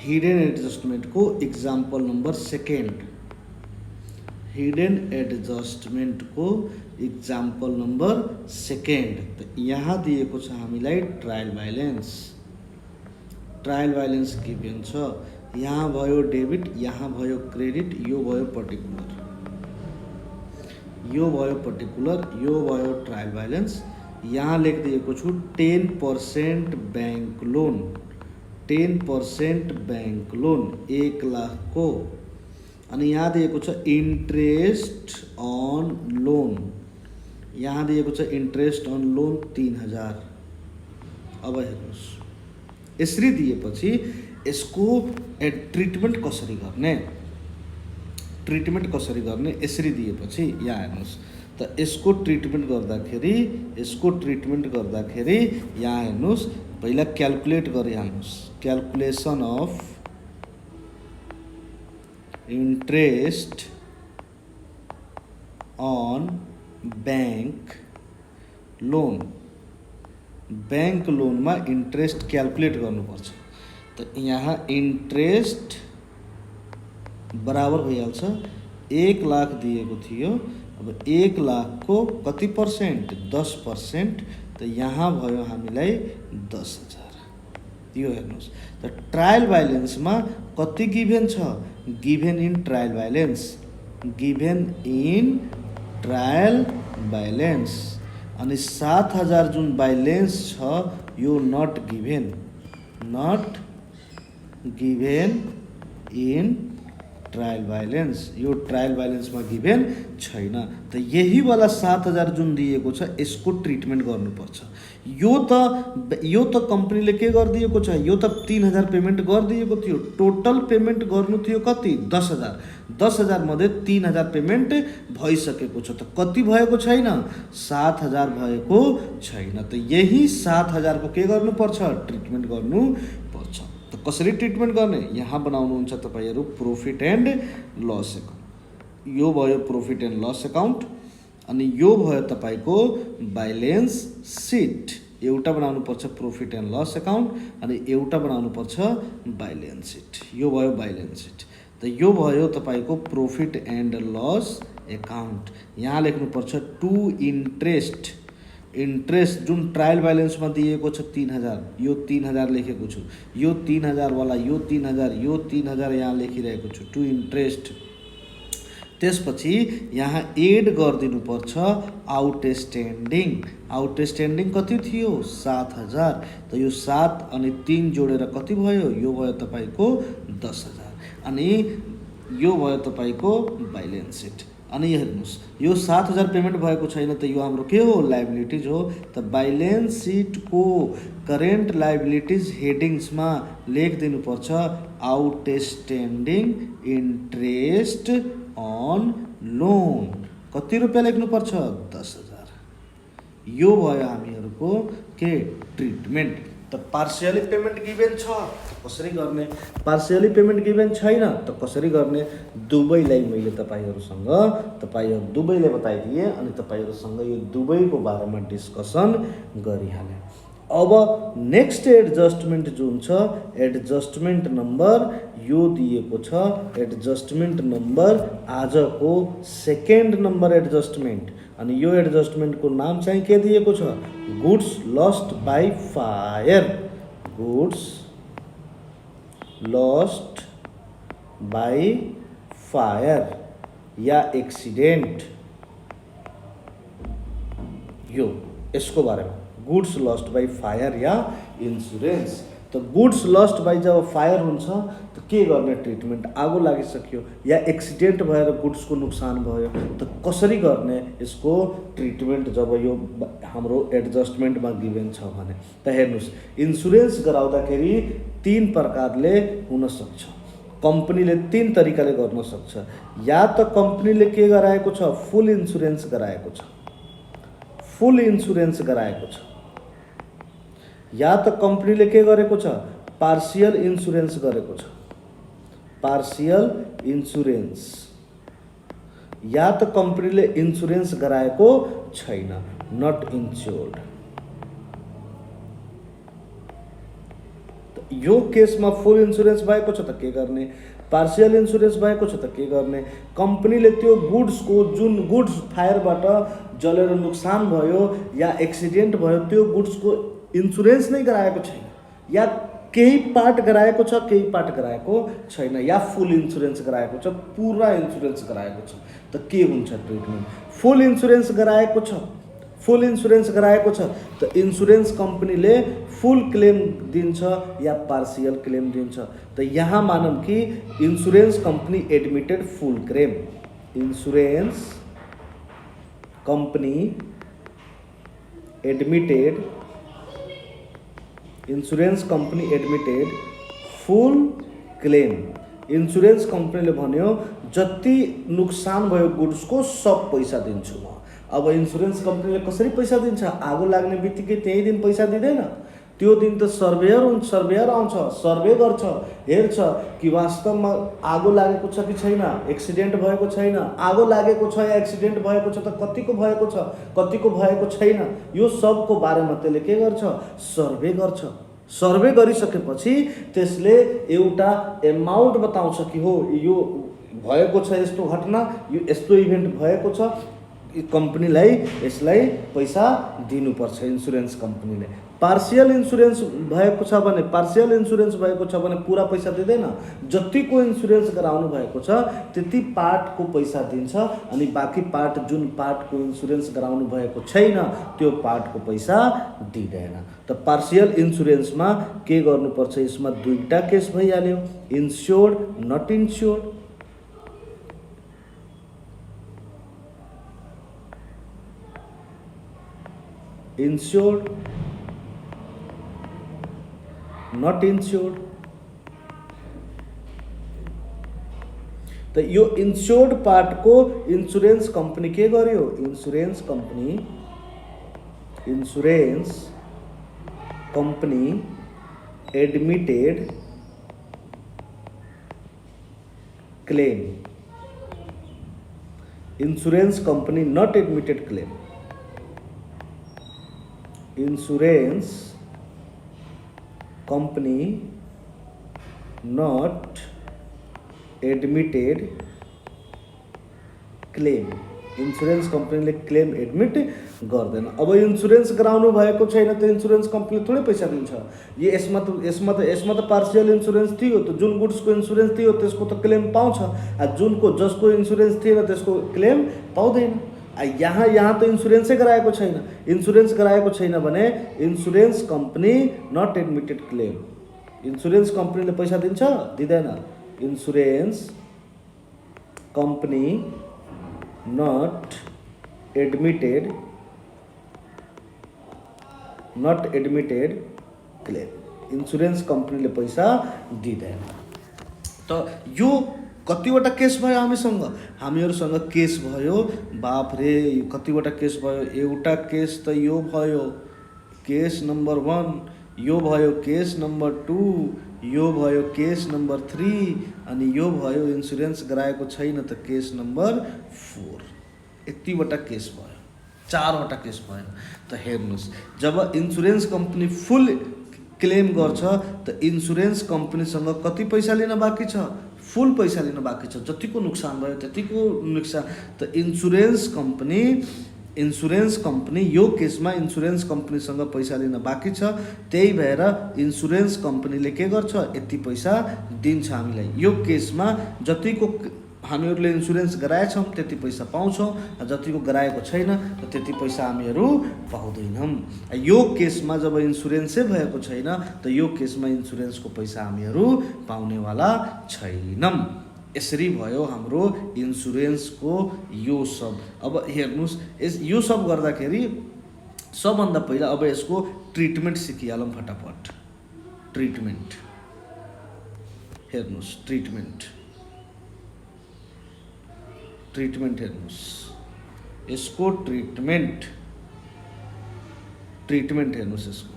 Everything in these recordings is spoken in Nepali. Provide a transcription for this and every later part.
हिडन एडजस्टमेंट को example number second, hidden adjustment को इक्जाम्पल नंबर सेकेन्ड। तो यहाँ दिएको छ हामीलाई trial balance. Trial balance given छ, यहाँ भयो डेबिट, यहाँ भयो क्रेडिट, यो भयो पर्टिकुलर, यो भयो पर्टिकुलर, यो भयो ट्रायल ब्यालेन्स। यहाँ लेखिदिएको छु 10% bank loan, 10% bank loan 1 lakh को। अनि यहाँ दिएको छ इन्ट्रेस्ट अन लोन, यहाँ दिएको छ इन्ट्रेस्ट अन लोन 3000। अब हेर्नुहोस्, यसरी दिएपछि यसको ट्रिटमेन्ट कसरी गर्ने, ट्रिटमेन्ट कसरी गर्ने, यसरी दिएपछि यहाँ हेर्नुहोस्। त यसको ट्रिटमेन्ट गर्दाखेरि, यसको ट्रिटमेन्ट गर्दाखेरि यहाँ हेर्नुहोस्, पहिला क्याल्कुलेट गरिहाल्नुहोस्। Calculation of interest on bank loan, bank लोनमा इन्ट्रेस्ट क्याल्कुलेट गर्नुपर्छ। त यहाँ इन्ट्रेस्ट बराबर भइहाल्छ 1 लाख दिएको थियो। अब 1 लाख को कति पर्सेंट, 10%। तो यहाँ भयो हामीलाई 10,000। यो हेर्नुहोस्। त ट्रायल ब्यालेन्स में कति गिभेन छ, given in trial balance, given in trial balance. अनि 7,000 जुन ब्यालेन्स छ यो not given, not given in trial balance, यो ट्रायल ब्यालेन्स में गिभेन छैन। त यही वाला 7,000 जुन दिएको छ यसको ट्रिटमेन्ट गर्नुपर्छ। यो त कम्पनीले के गरिदिएको छ, यो त 3,000 पेमेन्ट गरिदिएको थियो। टोटल पेमेन्ट गर्नु थियो कति, 10,000। 10,000 मध्ये 3,000 पेमेन्ट भइसकेको छ। त कति भएको छैन, 7,000 भएको छैन। त यही 7,000 को के गर्नुपर्छ, ट्रिटमेन्ट गर्नुपर्छ। त कसरी ट्रिटमेन्ट गर्ने, यहाँ बनाउनुहुन्छ तपाईहरु प्रॉफिट एन्ड लस अकाउन्ट। यो भयो प्रॉफिट एन्ड लस अकाउन्ट। अनि यो भयो तपाईको ब्यालेन्स सिट। एउटा बनाउनुपर्छ प्रॉफिट एन्ड लस अकाउन्ट अनि एउटा बनाउनुपर्छ ब्यालेन्स सिट। यो भयो ब्यालेन्स सिट। त यो भयो तपाईको प्रॉफिट एन्ड लस अकाउन्ट। यहाँ लेख्नुपर्छ टु इन्ट्रेस्ट, इन्ट्रेस्ट जुन ट्रायल ब्यालेन्स में दिएको छ 3,000, यो 3,000 लेखेको छु। यो 3,000 वाला, यो 3,000, यो 3,000 यहाँ लेखिरहेको छु, टु इन्ट्रेस्ट। त्यसपछि यहाँ एड गरिदिनुपर्छ आउटस्ट्यान्डिङ। आउटस्ट्यान्डिङ कति थियो, 7,000। त यो 7 अनि 3 जोडेर कति भयो, यो भयो तपाईको 10,000। अनि यो भयो तपाईको ब्यालेन्स सिट। अनि हेर्नुस्, यो 7,000 पेमेन्ट भएको छैन, त यो हाम्रो के हो, लायबिलिटीज हो। त ब्यालेन्स सिट को करेन्ट लायबिलिटीज हेडिङ्स में लेखिदिनुपर्छ आउटस्ट्यान्डिङ इन्ट्रेस्ट अन लोन। कति रुपियाँ लेख्नुपर्छ, 10,000। यो भयो हामीहरुको के ट्रिटमेन्ट। त पार्शियली पेमेन्ट गिभेन छ त कसरी गर्ने, पार्शियली पेमेन्ट गिभेन छैन त कसरी गर्ने, दुवैलाई मैले तपाईहरु दुवैले बताइदिए अनि तपाईहरुसँग यो दुवैको बारेमा डिस्कसन गरिहाले। अब नेक्स्ट एडजस्टमेन्ट जुन छ, एडजस्टमेन्ट नम्बर यो दिएको छ। एडजस्टमेन्ट नम्बर आजको सेकेन्ड नम्बर एडजस्टमेन्ट। अनि यो एडजस्टमेन्ट को नाम चाहिँ के दिएको छ, goods lost by fire. Goods lost by fire या एक्सिडेन्ट, यो यसको बारेमा गुड्स लस्ट बाई फायर या इन्सुरेन्स। त गुड्स लस्ट बाई जब फायर हुन्छ त के गर्ने ट्रिटमेन्ट, आगो लागिसक्यो या एक्सिडेन्ट भएर गुड्सको नोक्सान भयो त कसरी गर्ने यसको ट्रिटमेन्ट जब यो हाम्रो एडजस्टमेन्टमा गिभेन छ भने। त हेर्नुस्, इन्सुरेन्स गराउँदाखेरि 3 प्रकारले हुन सक्छ। कम्पनीले 3 तरिकाले गर्न सक्छ। या त कम्पनीले के गराएको छ, फुल इन्सुरेन्स गराएको छ, फुल इन्सुरेन्स गराएको छ। या त कम्पनीले के गरेको छ, पार्शियल इन्सुरेन्स गरेको छ, पार्शियल इन्सुरेन्स। या त कम्पनीले इन्सुरेन्स गराएको छैन, नट इन्स्योर्ड। यो केसमा फुल इन्सुरेन्स भएको छ त के गर्ने, पार्सियल इन्सुरेन्स भएको छ त के गर्ने। कम्पनीले त्यो गुड्सको जुन गुड्स फायरबाट जलेर नुक्सान भयो या एक्सिडेन्ट भयो त्यो गुड्सको इन्सुरेन्स नै गराएको छैन, या केही पार्ट गराएको छ केही पार्ट गराएको छैन, या फुल इन्सुरेन्स गराएको छ पुरा इन्सुरेन्स गराएको छ, त के हुन्छ ट्रिटमेन्ट। फुल इन्सुरेन्स गराएको छ, फुल इन्सुरेन्स गराएको छ त इन्सुरेन्स कम्पनीले फुल क्लेम दिन्छ या पार्सियल क्लेम दिन्छ। त यहाँ मानौँ कि insurance company admitted full claim, insurance company admitted, insurance company admitted full claim. Insurance कम्पनीले भन्यो जति नुक्सान भयो गुड्सको सब पैसा दिन्छु म। अब इन्सुरेन्स कम्पनीले कसरी पैसा दिन्छ, आगो लाग्ने बित्तिकै त्यही दिन पैसा दिँदैन, त्यो दिन त सर्वेयर आउँछ, सर्वे गर्छ, हेर्छ कि वास्तवमा आगो लागेको छ कि छैन, एक्सिडेन्ट भएको छैन, आगो लागेको छ या एक्सिडेन्ट भएको छ त कतिको भएको छ कतिको भएको छैन, यो सबको बारेमा त्यसले के गर्छ, सर्वे गर्छ। सर्वे गरिसकेपछि त्यसले एउटा एमाउन्ट बताउँछ कि हो यो भएको छ यस्तो घटना, यो यस्तो इभेन्ट भएको छ, कम्पनीलाई यसलाई पैसा दिनुपर्छ इन्सुरेन्स कम्पनीले। पार्सियल इन्सुरेन्स भएको छ भने, पार्सियल इन्सुरेन्स भएको छ भने पुरा पैसा दिँदैन, जतिको इन्सुरेन्स गराउनु भएको छ त्यति पार्टको पैसा दिन्छ, अनि बाँकी पार्ट जुन पार्टको इन्सुरेन्स गराउनु भएको छैन त्यो पार्टको पैसा दिँदैन। त पार्सियल इन्सुरेन्समा के गर्नुपर्छ, यसमा दुईटा केस भइहाल्यो, insured not insured. Insured not insured. त यो इन्स्योर्ड पार्ट को इन्सुरेन्स कंपनी के गर्यो, insurance company admitted claim, insurance company not admitted claim, insurance company not admitted claim. Insurance कम्पनीले क्लेम एडमिट गर्दैन। अब इन्सुरेन्स गराउनु भएको छैन त इन्सुरेन्स कम्पनीले थोरै पैसा दिन्छ। यसमा त पार्सियल इन्सुरेन्स थियो, त जुन गुड्सको इन्सुरेन्स थियो त्यसको त क्लेम पाउँछ, जसको इन्सुरेन्स थिएन त्यसको क्लेम पाउँदैन। यहाँ त इन्सुरेन्सै गराएको छैन। इन्सुरेन्स गराएको छैन भने insurance company not admitted claim, insurance कम्पनीले पैसा दिन्छ दिँदैन। Insurance company not admitted claim, insurance कम्पनीले पैसा दिँदैन। त यो कतिवटा केस भयो हामीहरूसँग केस भयो, बाप रे कतिवटा केस भयो। एउटा केस त यो भयो केस नम्बर 1, यो भयो केस नम्बर 2, यो भयो केस नम्बर 3, अनि यो भयो इन्सुरेन्स गराएको छैन त केस नम्बर 4। यतिवटा केस भयो, 4वटा केस भयो। त हेर्नुस्, जब इन्सुरेन्स कम्पनी फुल क्लेम गर्छ त इन्सुरेन्स कम्पनीसँग कति पैसा लिन बाँकी छ, फुल पैसा लिन बाँकी छ, जतिको नुक्सान भयो त्यतिको नुक्सान। त इन्सुरेन्स कम्पनी यो केसमा इन्सुरेन्स कम्पनीसँग पैसा लिन बाँकी छ, त्यही भएर इन्सुरेन्स कम्पनीले के गर्छ, यति पैसा दिन्छ हामीलाई। यो केसमा जतिको हामीहरूले इन्सुरेन्स गराएछौँ त्यति पैसा पाउँछौँ, जतिको गराएको छैन त्यति पैसा हामीहरू पाउँदैनौँ। यो केसमा जब इन्सुरेन्सै भएको छैन त यो केसमा इन्सुरेन्सको पैसा हामीहरू पाउनेवाला छैनौँ। यसरी भयो हाम्रो इन्सुरेन्सको यो सब। अब हेर्नुस्, यो सब गर्दाखेरि सबभन्दा पहिला अब यसको ट्रिटमेन्ट सिकिहालौँ फटाफट। ट्रिटमेन्ट हेर्नुस्, ट्रिटमेन्ट हेर्नुस्, यसको ट्रिटमेन्ट हेर्नुस् यसको।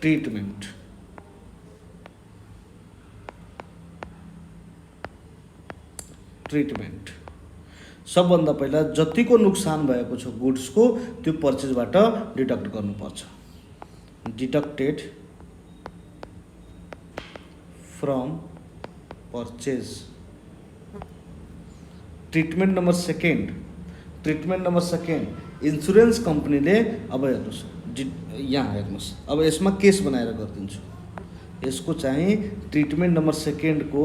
ट्रिटमेन्ट सबभन्दा पहिला जतिको नुक्सान भएको छ गुड्सको त्यो पर्चेजबाट डिडक्ट गर्नुपर्छ। Deducted from purchase. Treatment number second insurance कम्पनीले अब हेर्नुहोस् यहाँ हेर्नुहोस्, अब यसमा केस बनाएर गरिदिन्छु। यसको चाहिँ ट्रिटमेन्ट नम्बर सेकेन्डको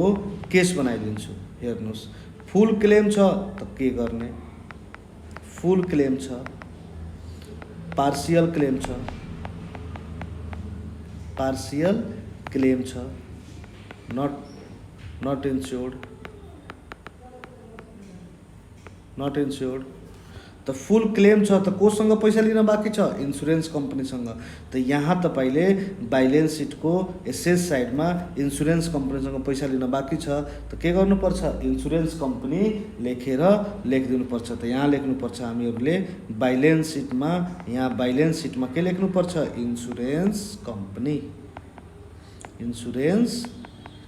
केस बनाइदिन्छु। हेर्नुहोस् फुल क्लेम छ त के गर्ने, फुल क्लेम छ, पार्शियल क्लेम छ, नट इन्स्योर्ड त फुल क्लेम छ त कोसँग पैसा लिन बाँकी छ, इन्सुरेन्स कम्पनीसँग। त यहाँ तपाईँले ब्यालेन्स सिटको एसेस साइडमा इन्सुरेन्स कम्पनीसँग पैसा लिन बाँकी छ त के गर्नुपर्छ, इन्सुरेन्स कम्पनी लेखेर लेखिदिनुपर्छ। त यहाँ लेख्नुपर्छ हामीहरूले ब्यालेन्स सिटमा, यहाँ ब्यालेन्स सिटमा के लेख्नुपर्छ, इन्सुरेन्स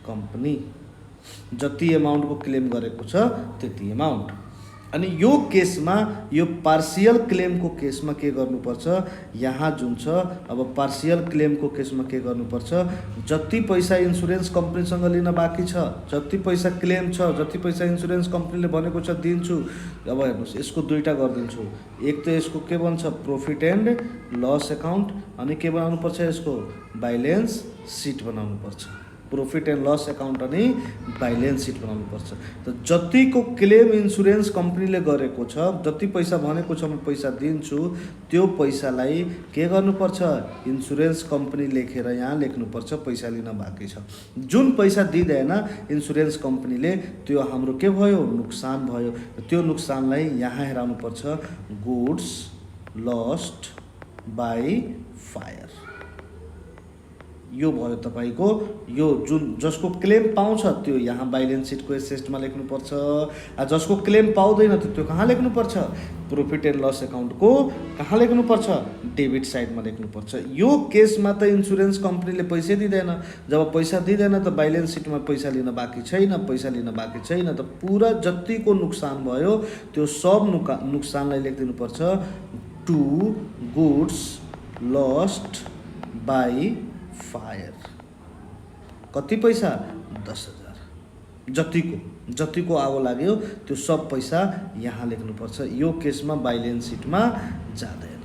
कम्पनी जति एमाउन्टको क्लेम गरेको छ त्यति एमाउन्ट। अनि यो केसमा, यो पार्शियल क्लेमको केसमा के गर्नुपर्छ, यहाँ जुन छ अब पार्शियल क्लेमको केसमा के गर्नुपर्छ, जति पैसा इन्सुरेन्स कम्पनीसँग लिन बाँकी छ, जति पैसा क्लेम छ, जति पैसा इन्सुरेन्स कम्पनीले भनेको छ दिन्छु। अब हेर्नुहोस् यसको दुईवटा गरिदिन्छु। एक त यसको के भन्छ प्रॉफिट एन्ड लस एकाउन्ट, अनि के बनाउनुपर्छ यसको ब्यालेन्स सिट बनाउनुपर्छ। प्रॉफिट एन्ड लस एकाउन्ट अनि ब्यालेन्स सिट बनाउनुपर्छ। त जतिको क्लेम इन्सुरेन्स कम्पनीले गरेको छ, जति पैसा भनेको छ म पैसा दिन्छु, त्यो पैसालाई के गर्नुपर्छ, इन्सुरेन्स कम्पनी लेखेर यहाँ लेख्नुपर्छ पैसा लिन बाँकी छ। जुन पैसा दिँदैन इन्सुरेन्स कम्पनीले त्यो हाम्रो के भयो, नुक्सान भयो। त्यो नुक्सानलाई यहाँ हेराउनुपर्छ, गुड्स लस्ट बाई फायर। यो भयो तपाईँको, यो जुन जसको क्लेम पाउँछ त्यो यहाँ ब्यालेन्स सिटको एसेस्टमा लेख्नुपर्छ, जसको क्लेम पाउँदैन त्यो कहाँ लेख्नुपर्छ, प्रॉफिट एन्ड लस एकाउन्टको कहाँ लेख्नुपर्छ, डेबिट साइडमा लेख्नुपर्छ। यो केसमा त इन्सुरेन्स कम्पनीले पैसा दिँदैन। जब पैसा दिँदैन त ब्यालेन्स सिटमा पैसा लिन बाँकी छैन, त पुरा जतिको नुक्सान भयो त्यो सब नुक्सानलाई लेखिदिनुपर्छ, to goods lost by fire. कति पैसा, 10,000। जतिको आगो लाग्यो त्यो सब पैसा यहाँ लेख्नुपर्छ। यो केसमा ब्यालेन्स सिटमा जाँदैन।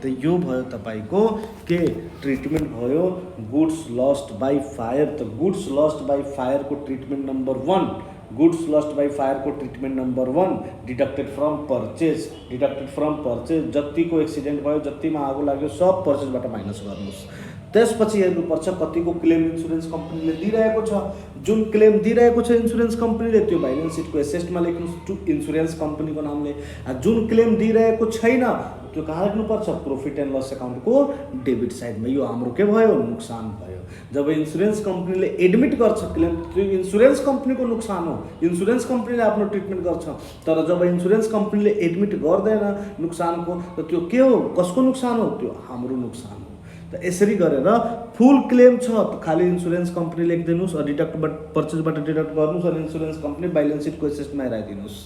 त यो भयो तपाईँको के ट्रिटमेन्ट भयो गुड्स लस्ट बाई फायर। त गुड्स लस्ट बाई फायरको treatment number 1, goods lost by फायरको treatment number 1 deducted from purchase. जतिको एक्सिडेन्ट भयो, जतिमा आगो लाग्यो सब पर्चेजबाट माइनस गर्नुहोस्। त्यसपछि हेर्नुपर्छ कतिको क्लेम इन्सुरेन्स कम्पनीले दिइरहेको छ। जुन क्लेम दिइरहेको छ इन्सुरेन्स कम्पनीले त्यो ब्यालेन्स सिटको एसेस्टमा लेख्नुहोस् टु इन्सुरेन्स कम्पनीको नामले। जुन क्लेम दिइरहेको छैन त्यो कहाँ लेख्नुपर्छ, प्रॉफिट एन्ड लस एकाउन्टको डेबिट साइडमा। यो हाम्रो के भयो, नुक्सान भयो। जब इन्सुरेन्स कम्पनीले एडमिट गर्छ क्लेम, त्यो इन्सुरेन्स कम्पनीको नुक्सान हो, इन्सुरेन्स कम्पनीले आफ्नो ट्रिटमेन्ट गर्छ। तर जब इन्सुरेन्स कम्पनीले एडमिट गर्दैन नुक्सानको, त त्यो के हो, कसको नुक्सान हो, त्यो हाम्रो नुक्सान हो। त यसरी गरेर फुल क्लेम छ त खालि इन्सुरेन्स कम्पनी लेखिदिनुहोस्, पर्चेजबाट डिडक्ट गर्नुहोस्, अनि इन्सुरेन्स कम्पनी ब्यालेन्स सिटको एसेस्टमा हेराइदिनुहोस्।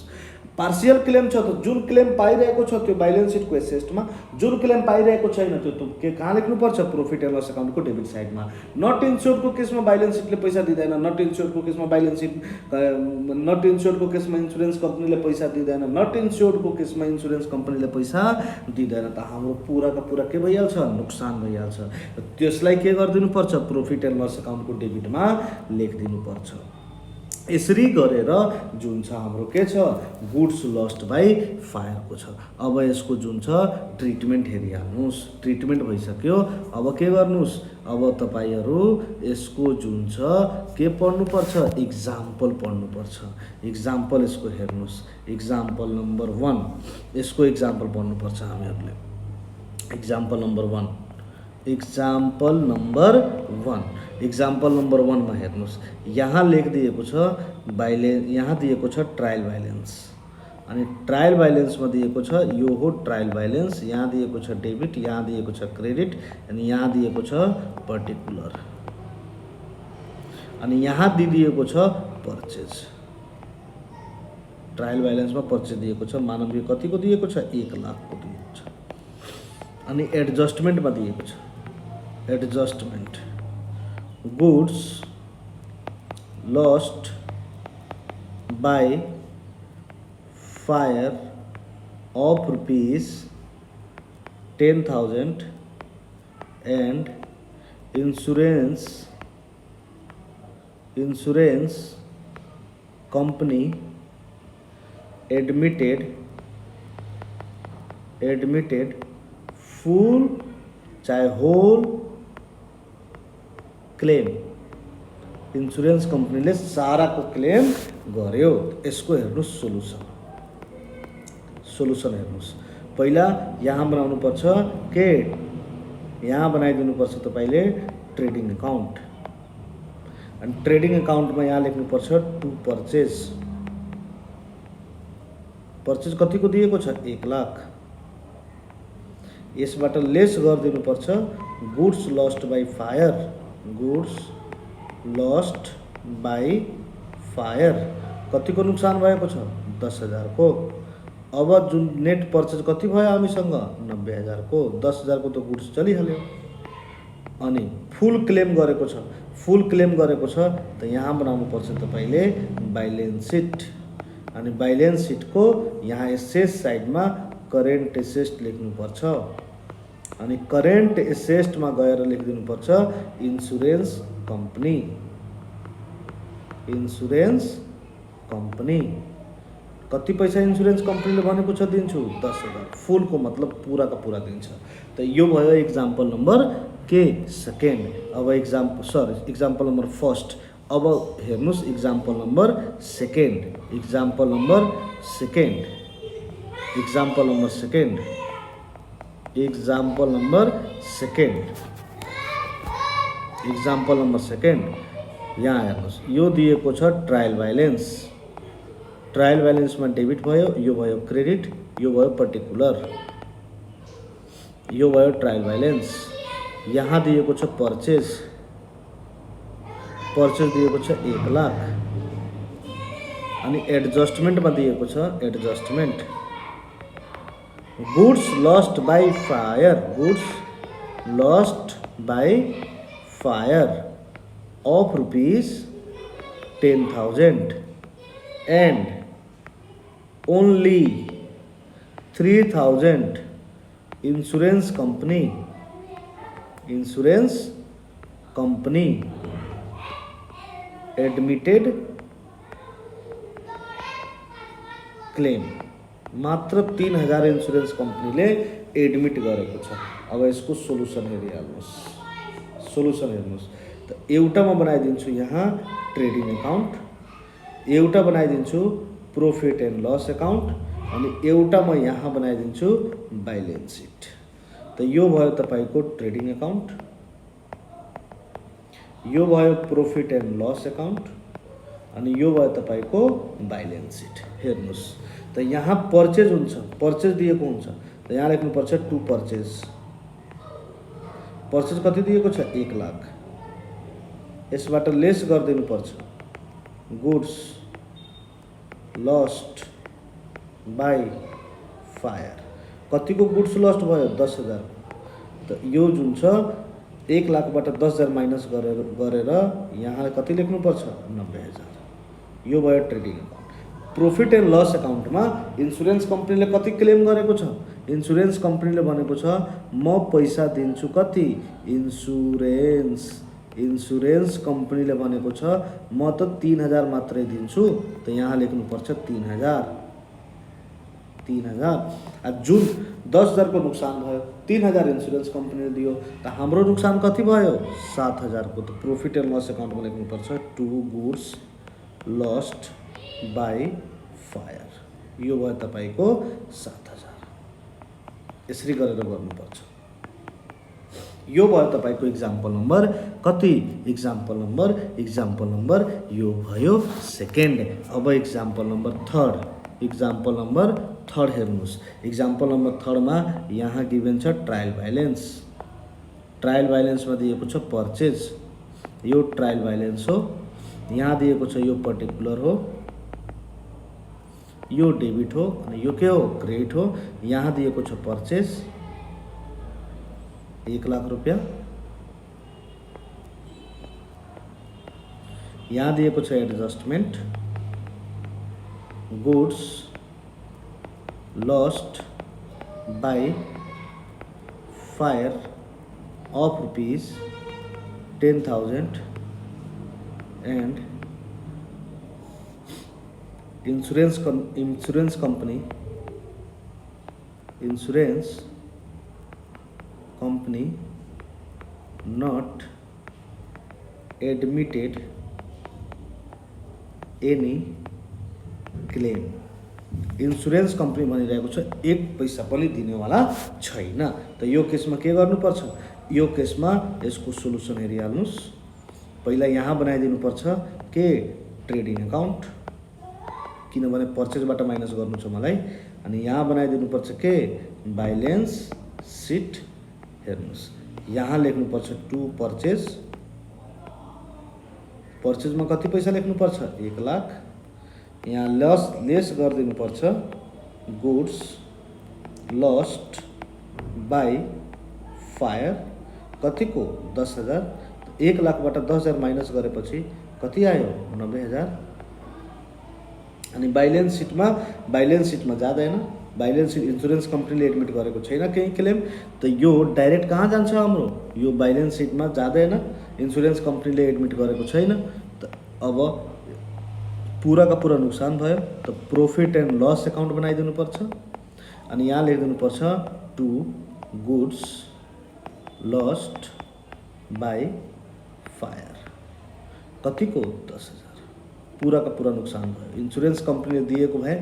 पार्शियल क्लेम छ त जुन क्लेम पाइरहेको छ त्यो ब्यालेन्स सिटको एसेस्टमा, जुन क्लेम पाइरहेको छैन त्यो के कहाँ लेख्नुपर्छ, प्रॉफिट एन्ड लस एकाउन्टको डेबिट साइडमा। नट इन्स्योर्डको केसमा ब्यालेन्स सिटले पैसा दिँदैन, नट इन्स्योर्डको केसमा इन्सुरेन्स कम्पनीले पैसा दिँदैन, नट इन्स्योर्डको केसमा इन्सुरेन्स कम्पनीले पैसा दिँदैन। त हाम्रो पुराका पुरा के भइहाल्छ, नुक्सान भइहाल्छ। त्यसलाई के गरिदिनुपर्छ, प्रॉफिट एन्ड लस एकाउन्टको डेबिटमा लेखिदिनुपर्छ। यसरी गरेर जुन छ हाम्रो के छ, गुड्स लस्ट बाई फायरको छ। अब यसको जुन छ ट्रिटमेन्ट हेरिहाल्नुहोस्। ट्रिटमेन्ट भइसक्यो। अब के गर्नुहोस्, अब तपाईँहरू यसको जुन छ के पढ्नुपर्छ, इक्जाम्पल पढ्नुपर्छ। इक्जाम्पल यसको हेर्नुहोस्, इक्जाम्पल नम्बर 1 यसको इक्जाम्पल पढ्नुपर्छ हामीहरूले। इक्जाम्पल नम्बर 1 मा हेर्नुहोस्, यहाँ लेखिदिएको छ यहाँ दिएको छ ट्रायल ब्यालेन्स। अनि ट्रायल ब्यालेन्समा दिएको छ यो हो ट्रायल ब्यालेन्स। यहाँ दिएको छ डेबिट, यहाँ दिएको छ क्रेडिट अनि यहाँ दिएको छ पर्टिकुलर अनि यहाँ दिएको छ पर्चेज। ट्रायल ब्यालेन्समा पर्चेज दिएको छ, मानवीय कतिको दिएको छ 1 लाखको दिएको छ। अनि एडजस्टमेन्टमा दिएको छ adjustment goods lost by fire of rupees 10,000 and insurance company admitted full चाहे होल क्लेम। इन्सुरेन्स कम्पनीले साराको क्लेम गर्यो। यसको हेर्नुस् सोलुसन हेर्नुस्। पहिला यहाँ बनाउनु पर्छ के, यहाँ बनाइदिनु पर्छ तपाईले ट्रेडिङ अकाउन्ट अनि ट्रेडिङ अकाउन्टमा यहाँ लेख्नु पर्छ टु पर्चेज। पर्चेज कतिको दिएको छ 1 लाख। यसबाट लेस गरिदिनु पर्छ goods lost by fire. Goods lost by fire कतिको नुकसान भएको छ 10,000 को। अब जुन नेट पर्चेज कति भयो हामीसँग 90,000 को। 10,000 को त गुड्स चलिहाल्यो अनि फुल क्लेम गरेको छ। फुल क्लेम गरेको छ त यहाँ बनाउनु पर्छ तपाईले बैलेन्स सिट अनि बैलेन्स सिटको यहाँ एसेट साइडमा करेन्ट एसेट लेख्नु पर्छ अनि करेन्ट एसेटमा गएर लेखिदिनु पर्छ इन्सुरेन्स कम्पनी। कति पैसा इन्सुरेन्स कम्पनीले भनेको छ दिन्छु 10,000। फुलको मतलब पूरा का पूरा दिन्छ। त यो भयो एक्जाम्पल नम्बर के सेकेन्ड। अब एक्जाम्पल नम्बर फर्स्ट। अब हेर्नुस् example number second. Example number second. यहाँ हेर्नुस् यो दिएको छ ट्रायल ब्यालेन्स। ट्रायल ब्यालेन्समा डेबिट भयो, यो भयो क्रेडिट, यो भयो पर्टिकुलर, यो भयो ट्रायल ब्यालेन्स। यहाँ दिएको छ पर्चेज दिएको छ 1 लाख अनि एडजस्टमेन्टमा दिएको छ adjustment goods lost by fire of rupees 10,000 and only 3,000 insurance company admitted claim। मात्र 3,000 इन्सुरेन्स कम्पनीले एडमिट गरेको छ। अब यसको सोलुसन हेर्नुस्। त एउटामा बनाइदिन्छु यहाँ ट्रेडिङ अकाउन्ट, एउटा बनाइदिन्छु प्रॉफिट एन्ड लस अकाउन्ट अनि एउटा म यहाँ बनाइदिन्छु बैलेन्स सिट। त यो भयो तपाईको ट्रेडिङ अकाउन्ट, यो भयो प्रॉफिट एन्ड लस अकाउन्ट अनि यो भयो तपाईको बैलेन्स सिट। हेर्नुस् त यहाँ पर्चेज हुन्छ, पर्चेज दिएको हुन्छ त यहाँ लेख्नु पर्छ टु पर्चेज। पर्चेज कति दिएको छ 1 लाख। यसबाट लेस गरिदिनु पर्छ गुड्स लस्ट बाई फायर। कतिको गुड्स लस्ट भयो 10,000। त यो जुन छ 1 लाखबाट 10,000 माइनस गरेर यहाँ कति लेख्नु पर्छ 90,000। यो भयो trading account. Profit and loss अकाउन्टमा इन्सुरेन्स कम्पनीले कति क्लेम गरेको छ। इन्सुरेन्स कम्पनीले भनेको छ म पैसा दिन्छु कति। इन्सुरेन्स कम्पनीले भनेको छ म त 3,000 मात्रै दिन्छु। त यहाँ लेख्नु पर्छ 3,000। जुन 10,000 को नुकसान भयो 3,000 इन्सुरेन्स कम्पनीले दियो त हाम्रो नुकसान कति भयो 7,000 को। त प्रॉफिट एन्ड लस अकाउन्टमा लेख्नु पर्छ to goods lost by fire. यो भयो तपाईको 7,000। यसरी गरेर गर्नुपर्छ। यो भयो तपाईको एक्जाम्पल नम्बर कति। एक्जाम्पल नम्बर यो भयो सेकेन्ड। अब example number third. Example number 3 हेर्नुहोस्। इक्जाम्पल नम्बर 3 मा यहाँ गिभन छ ट्रायल ब्यालेन्स। ट्रायल ब्यालेन्समा दिएको छ पर्चेज, यो ट्रायल ब्यालेन्स हो। यहाँ दिएको छ यो पर्टिकुलर हो, यो डेबिट हो अनि यो के हो क्रेडिट हो। यहाँ दिएको छ पर्चेज 1 लाख रुपैयाँ, यहाँ दिएको छ adjustment goods lost by fire of rupees 10,000 and insurance company not admitted any claim। Insurance company भनिरहेको छ 1 पैसा पनि दिनेवाला छैन। त यो केसमा के गर्नुपर्छ, यो केसमा यसको सोलुसन हेरिहाल्नुस्। पहिला यहाँ बनाइदिनुपर्छ के ट्रेडिङ अकाउन्ट, किनभने पर्चेजबाट माइनस गर्नु छ मलाई। अनि यहाँ बनाइदिनुपर्छ के ब्यालेन्स सिट। हेर्नुस् यहाँ लेख्नुपर्छ टु पर्चेज, पर्चेजमा कति पैसा लेख्नुपर्छ 1 लाख। यहाँ लेस गरिदिनुपर्छ गुड्स लस्ट बाई फायर कतिको 10,000। 1 लाखबाट 10,000 माइनस गरेपछि कति आयो 90,000। अनि ब्यालेन्स सिटमा जाँदैन, ब्यालेन्स सिट इन्सुरेन्स कम्पनीले एडमिट गरेको छैन केही क्लेम। त यो डाइरेक्ट कहाँ जान्छ हाम्रो, यो ब्यालेन्स सिटमा जाँदैन, इन्सुरेन्स कम्पनीले एडमिट गरेको छैन। त अब पूरा का पूरा नुकसान भयो। त प्रॉफिट एन्ड लस अकाउन्ट बनाइदिनुपर्छ। अनि यहाँ लेखिदिनुपर्छ to goods lost by fire कतिको 10,000। पूरा का पूरा नुकसान भयो। इन्सुरेन्स कम्पनीले दिएको भए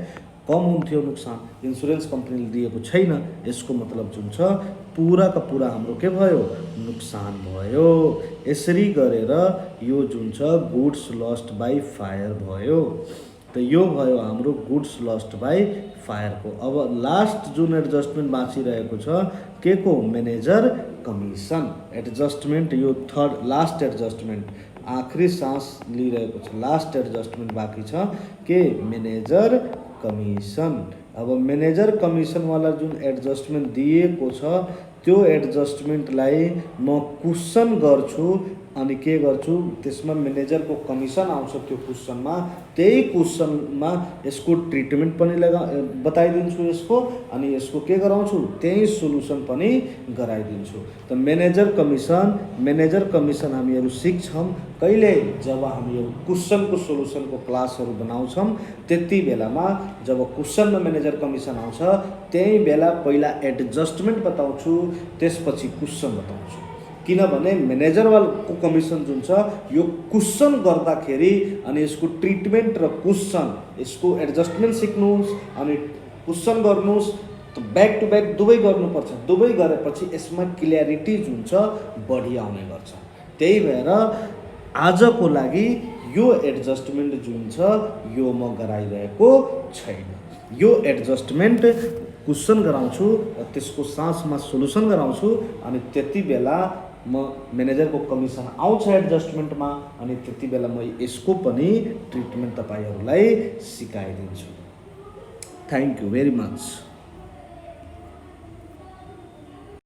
कम हुन्थ्यो नुकसान, इन्सुरेन्स कम्पनीले दिएको छैन। यसको मतलब जुन छ पूरा का पूरा हाम्रो के भयो नुकसान भयो। यसरी गरेर यो जुन छ गुड्स लस्ट बाई फायर भयो। त यो भयो हाम्रो गुड्स लस्ट बाई फायरको। अब लास्ट जुन एडजस्टमेन्ट बाँचिरहेको छ के को म्यानेजर कमिसन एडजस्टमेन्ट। यो थर्ड लास्ट एडजस्टमेन्ट, आखिरी सास लिइरहेको छ, लास्ट एडजस्टमेन्ट बाँकी छ के म्यानेजर कमिसन। अब म्यानेजर कमिसनवाला जुन एडजस्टमेन्ट दिएको छ त्यो एडजस्टमेन्टलाई म क्वेसन गर्छु अनि के गर्छु त्यसमा म्यानेजरको कमिसन आउँछ त्यो क्वेसनमा। त्यही क्वेसनमा यसको ट्रिटमेन्ट पनि बताइदिन्छु यसको, अनि यसको के गराउँछु त्यही सोलुसन पनि गराइदिन्छु। त म्यानेजर कमिसन हामीहरू सिक्छौँ कहिले, जब हामी यो क्वेसनको सोलुसनको क्लासहरू बनाउँछौँ त्यति बेलामा। जब क्वेसनमा म्यानेजर कमिसन आउँछ त्यही बेला पहिला एडजस्टमेन्ट बताउँछु, त्यसपछि क्वेसन बताउँछु। किनभने म्यानेजरवालको कमिसन जुन छ यो क्वेसन गर्दाखेरि अनि यसको ट्रिटमेन्ट र क्वेसन, यसको एडजस्टमेन्ट सिक्नुहोस् अनि क्वेसन गर्नुहोस्। त ब्याक टु ब्याक दुवै गर्नुपर्छ। दुवै गरेपछि यसमा क्ल्यारिटी जुन छ बढी आउने गर्छ। त्यही भएर आजको लागि यो एडजस्टमेन्ट जुन छ यो म गराइरहेको छैन। यो एडजस्टमेन्ट क्वेसन गराउँछु र त्यसको साथमा सोलुसन गराउँछु। अनि त्यति बेला म म्यानेजरको कमिसन आउँछ एडजस्टमेन्टमा अनि त्यति बेला म यसको पनि ट्रिटमेन्ट तपाईहरुलाई सिकाइदिन्छु। Thank you very much.